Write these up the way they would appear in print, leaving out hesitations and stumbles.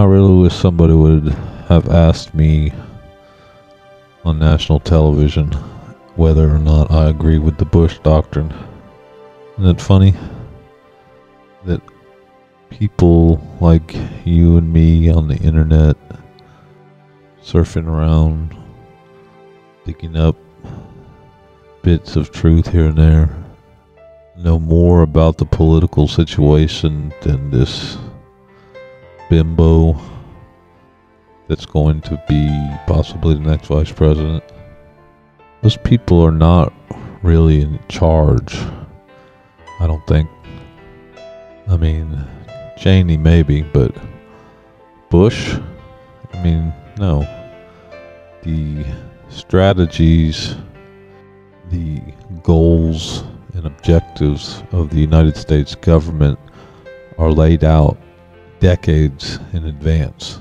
I really wish somebody would have asked me on national television whether or not I agree with the Bush doctrine. Isn't it funny that people like you and me on the internet, surfing around, digging up bits of truth here and there, know more about the political situation than this bimbo that's going to be possibly the next vice president? Those people are not really in charge, I don't think. I mean, Cheney maybe, but Bush? I mean, no. The strategies, the goals and objectives of the United States government are laid out decades in advance.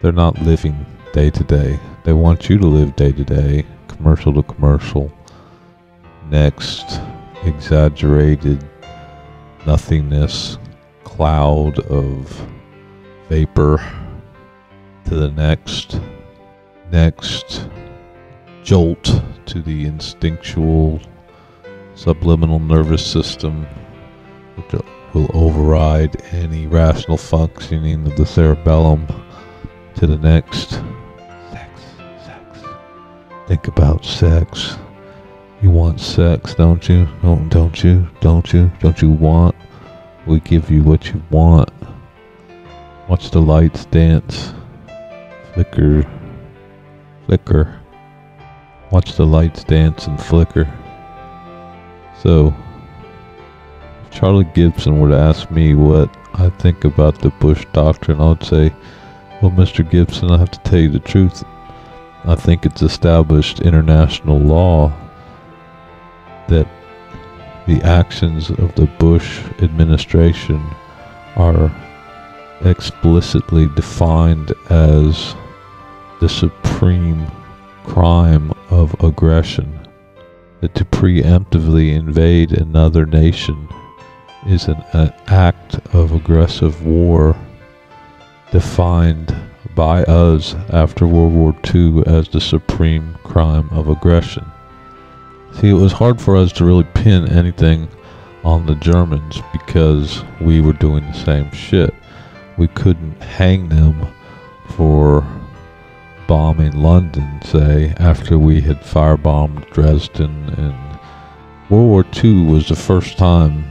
They're not living day to day. They want you to live day to day, commercial to commercial. Next, exaggerated nothingness, cloud of vapor to the next jolt to the instinctual subliminal nervous system, which will override any rational functioning of the cerebellum, to the next sex. Think about sex. You want sex, don't you? Don't you want? We give you what you want. Watch the lights dance. Flicker. Watch the lights dance and flicker. So, if Charlie Gibson were to ask me what I think about the Bush doctrine, I would say, well, Mr. Gibson, I have to tell you the truth. I think it's established international law that the actions of the Bush administration are explicitly defined as the supreme crime of aggression. That to preemptively invade another nation is an act of aggressive war defined by us after World War II as the supreme crime of aggression. See, it was hard for us to really pin anything on the Germans because we were doing the same shit. We couldn't hang them for bombing London, say, after we had firebombed Dresden. And World War II was the first time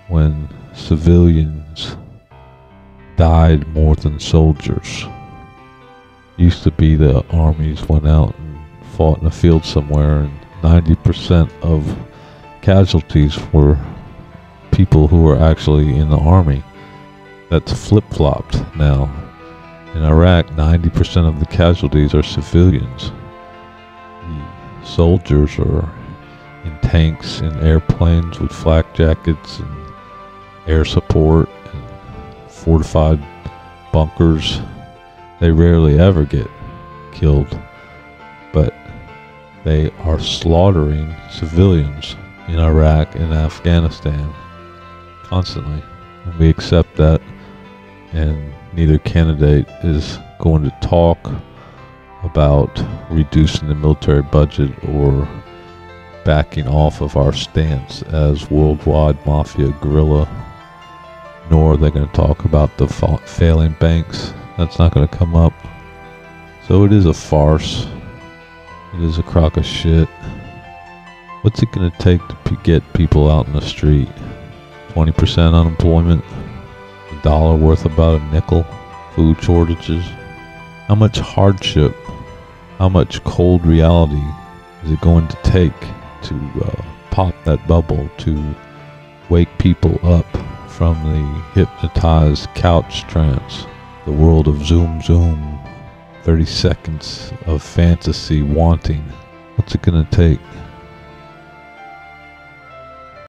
when civilians died more than soldiers. Used to be the armies went out and fought in a field somewhere, and 90% of casualties were people who were actually in the army. That's flip-flopped now. In Iraq, 90% of the casualties are civilians. The soldiers are in tanks and airplanes with flak jackets and air support and fortified bunkers. They rarely ever get killed, but they are slaughtering civilians in Iraq and Afghanistan constantly. And we accept that, and neither candidate is going to talk about reducing the military budget or backing off of our stance as worldwide mafia guerrilla, nor are they going to talk about the failing banks. That's not going to come up. So it is a farce. It is a crock of shit. What's it going to take to get people out in the street? 20% unemployment? $1 worth about a nickel? Food shortages? How much hardship? How much cold reality is it going to take to pop that bubble, to wake people up from the hypnotized couch trance, the world of zoom zoom, 30 seconds of fantasy wanting? What's it gonna take?